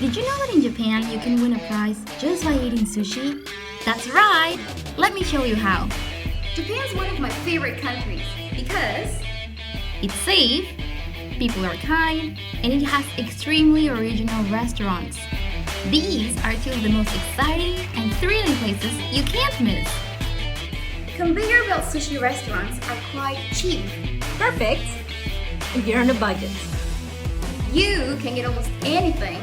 Did you know that in Japan you can win a prize just by eating sushi? That's right! Let me show you how. Japan is one of my favorite countries because it's safe, people are kind, and it has extremely original restaurants. These are two of the most exciting and thrilling places you can't miss. conveyor belt sushi restaurants are quite cheap. Perfect if you're on a budget. You can get almost anything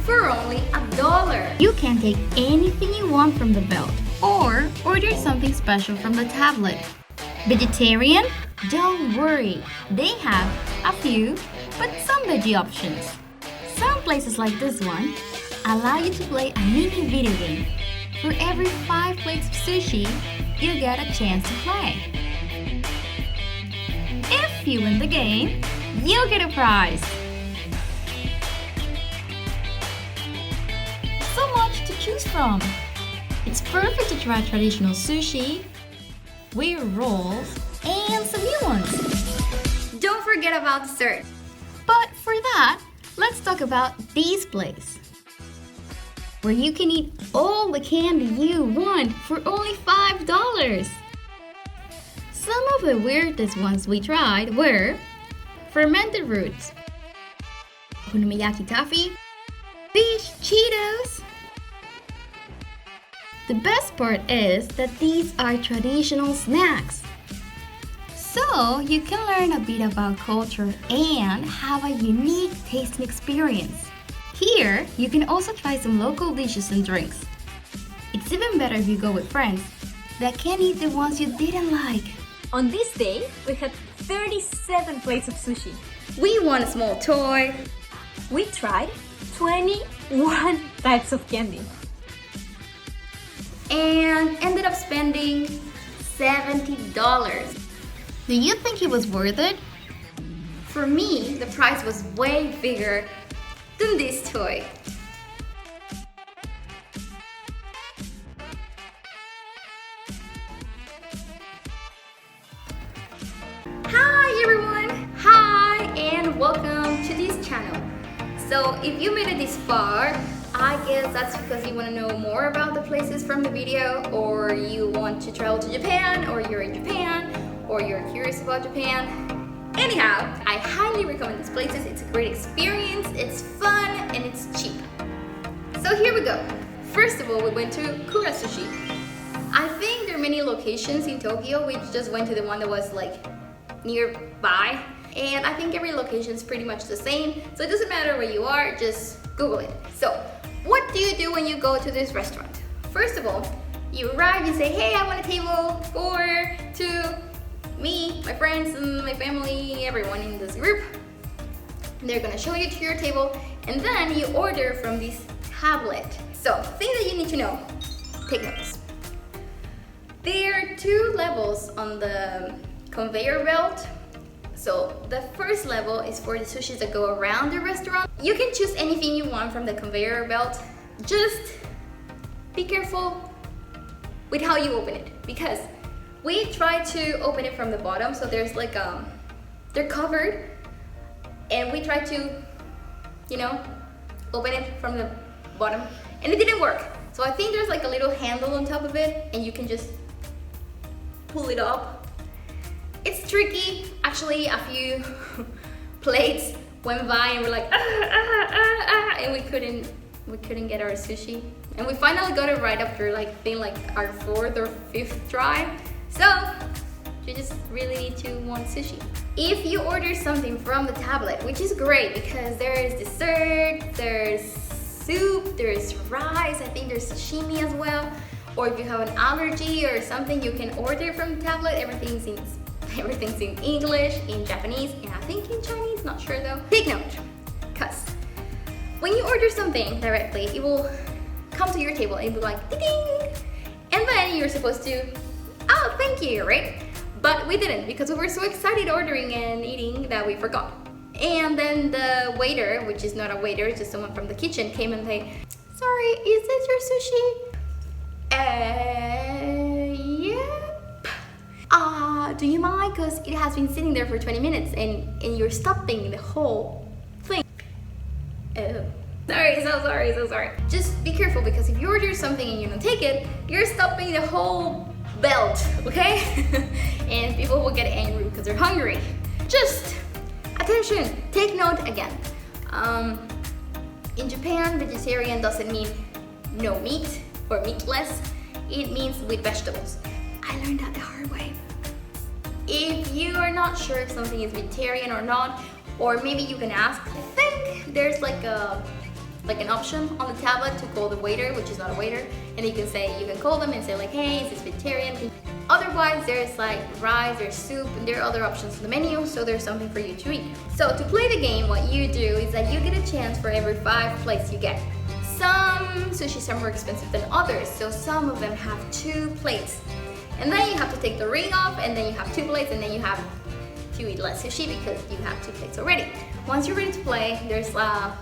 for only $1. You can take anything you want from the belt or order something special from the tablet. Vegetarian? Don't worry, they have a few, but some veggie options. Some places like this one allow you to play a mini video game. For every 5 plates of sushi, you get a chance to play. If you win the game, you'll get a prize. So much to choose from. It's perfect to try traditional sushi, weird rolls, and some new ones. Don't forget about dessert. But for that, let's talk about this place, where you can eat all the candy you want for only $5. Some of the weirdest ones we tried were fermented roots, okonomiyaki toffee, fish Cheetos. The best part is that these are traditional snacks. So you can learn a bit about culture and have a unique tasting experience. Here, you can also try some local dishes and drinks. It's even better if you go with friends that can eat the ones you didn't like. On this day, we had 37 plates of sushi. We won a small toy. We tried 21 types of candy. And ended up spending $70. Do you think it was worth it? For me, the prize was way bigger than this toy. Hi everyone! Hi and welcome to this channel. So if you made it this far, I guess that's because you want to know more about the places from the video, or you want to travel to Japan, or you're in Japan, or you're curious about Japan. Anyhow, I highly recommend these places. It's a great experience, it's fun, and it's cheap. So here we go. First of all, we went to Kura Sushi. I think there are many locations in Tokyo. We just went to the one that was like nearby. And I think every location is pretty much the same. So it doesn't matter where you are, just Google it. So what do you do when you go to this restaurant? First of all, you arrive, you say, hey, I want a table for 2, me, my friends, and my family, everyone in this group. They're gonna show you to your table, and then you order from this tablet. So, thing that you need to know, take notes. There are 2 levels on the conveyor belt. So the first level is for the sushis that go around the restaurant. You can choose anything you want from the conveyor belt. Just be careful with how you open it, because we tried to open it from the bottom, so there's like they're covered, and we tried to, you know, open it from the bottom, and it didn't work. So I think there's like a little handle on top of it, and you can just pull it up. It's tricky. Actually, a few plates went by and we're like, and we couldn't get our sushi. And we finally got it right after like our 4th or 5th try. So you just really need to want sushi. If you order something from the tablet, which is great because there is dessert, there's soup, there's rice, I think there's sashimi as well. Or if you have an allergy or something, you can order from the tablet. Everything's in English, in Japanese, and I think in Chinese, not sure though. Take note, because when you order something directly, it will come to your table and it'll be like, ding! And then you're supposed to, oh, thank you, right? But we didn't, because we were so excited ordering and eating that we forgot. And then the waiter, which is not a waiter, it's just someone from the kitchen, came and said, sorry, is this your sushi? Do you mind? Because it has been sitting there for 20 minutes and you're stopping the whole thing. Oh, So sorry. Just be careful, because if you order something and you don't take it, you're stopping the whole belt, okay? And people will get angry because they're hungry. Just attention, take note again. In Japan, vegetarian doesn't mean no meat or meatless. It means with vegetables. I learned that the hard way. If you are not sure if something is vegetarian or not, or maybe you can ask, I think there's like an option on the tablet to call the waiter, which is not a waiter, and you can call them and say like, hey, is this vegetarian? Otherwise, there's like rice, there's soup, and there are other options on the menu, so there's something for you to eat. So to play the game, what you do is that you get a chance for every 5 plates you get. Some sushis are more expensive than others, so some of them have 2 plates. And then you have to take the ring off, and then you have 2 plates, and then you have to eat less sushi because you have 2 plates already. Once you're ready to play, there's a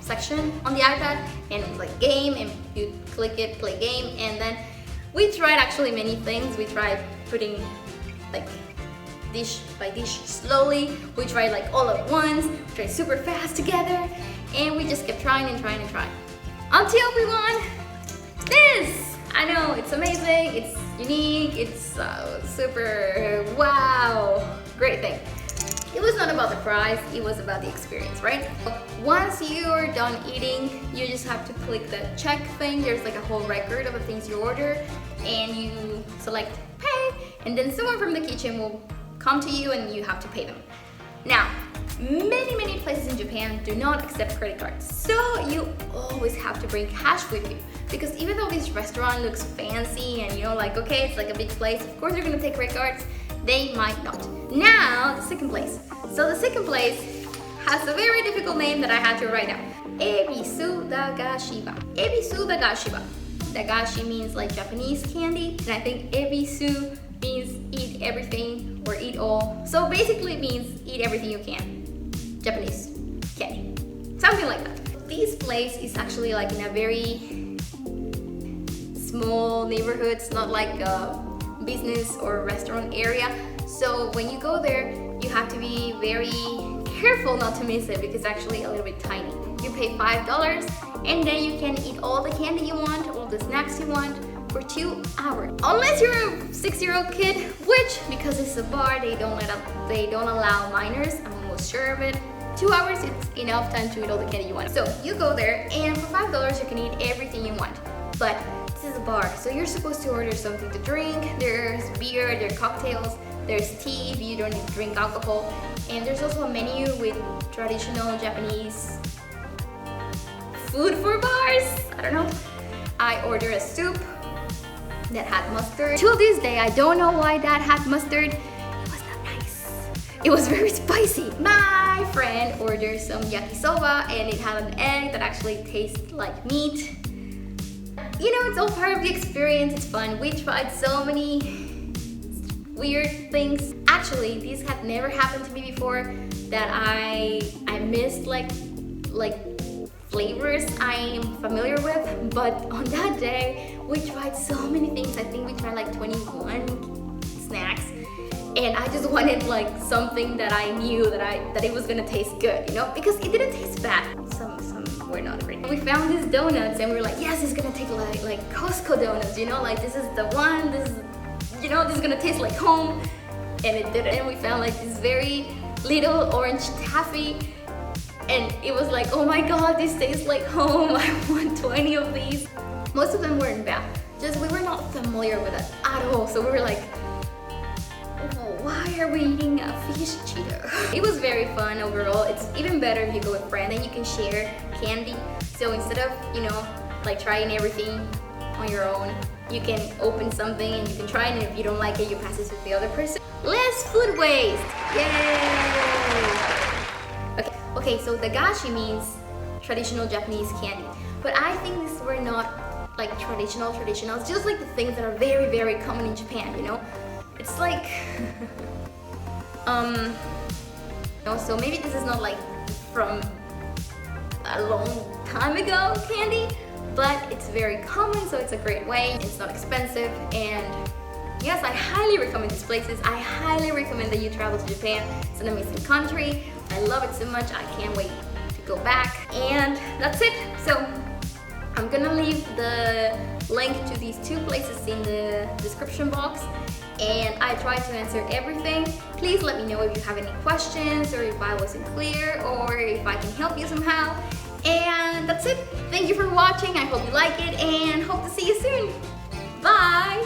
section on the iPad, and it's like game, and you click it, play game, and then we tried actually many things. We tried putting like dish by dish slowly. We tried like all at once. We tried super fast together, and we just kept trying and trying and trying until we won this. I know, it's amazing, it's unique, it's super wow, great thing. It was not about the prize, it was about the experience, right? Once you're done eating, you just have to click the check thing. There's like a whole record of the things you order, and you select pay, and then someone from the kitchen will come to you and you have to pay them. Now, many places in Japan do not accept credit cards, so you always have to bring cash with you, because even though this restaurant looks fancy and like, okay, it's like a big place, of course they're gonna take credit cards, they might not. Now, the second place. So the second place has a very difficult name that I had to write down. Ebisudagashiba. Ebisudagashiba. Dagashi means like Japanese candy, and I think ebisu means eat everything or eat all. So basically it means eat everything you can. Japanese candy. Something like that. This place is actually like in a very small neighborhood. It's not like a business or restaurant area. So when you go there, you have to be very careful not to miss it, because it's actually a little bit tiny. You pay $5 and then you can eat all the candy you want, all the snacks you want for 2 hours. Unless you're a 6-year-old kid, which because it's a bar, they don't allow minors. I'm almost sure of it. 2 hours, it's enough time to eat all the candy you want. So you go there, and for $5 you can eat everything you want. But this is a bar, so you're supposed to order something to drink. There's beer, there are cocktails, there's tea if you don't drink alcohol, and there's also a menu with traditional Japanese food for bars. I don't know. I ordered a soup that had mustard. Till this day, I don't know why that had mustard. It was not nice. It was very spicy. My friend ordered some yakisoba, and it had an egg that actually tastes like meat. It's all part of the experience. It's fun. We tried so many weird things. Actually, these had never happened to me before, that I missed like flavors I am familiar with. But on that day, we tried so many things. I think we tried like 21 snacks, and I just wanted like something that I knew that it was gonna taste good, because it didn't taste bad. Some were not great. We found these donuts, and we were like, yes, it's gonna taste like Costco donuts, like this is the one, this is gonna taste like home, and it didn't. And we found like this very little orange taffy, and it was like, oh my god, this tastes like home. I want 20 of these. Most of them weren't bad, just we were not familiar with it at all, so we were like, oh, why are we eating a fish Cheeto? It was very fun overall. It's even better if you go with friends, and you can share candy. So instead of, like trying everything on your own, you can open something and you can try it, and if you don't like it, you pass it to the other person. Less food waste! Yay! Okay, so dagashi means traditional Japanese candy. But I think these were not like traditional. It's just like the things that are very, very common in Japan, It's like, so maybe this is not like from a long time ago candy, but it's very common, so it's a great way. It's not expensive, and yes, I highly recommend these places. I highly recommend that you travel to Japan. It's an amazing country. I love it so much. I can't wait to go back, and that's it. So I'm gonna leave the link to these two places in the description box, and I tried to answer everything. Please let me know if you have any questions, or if I wasn't clear, or if I can help you somehow. And that's it. Thank you for watching. I hope you like it, and hope to see you soon. Bye!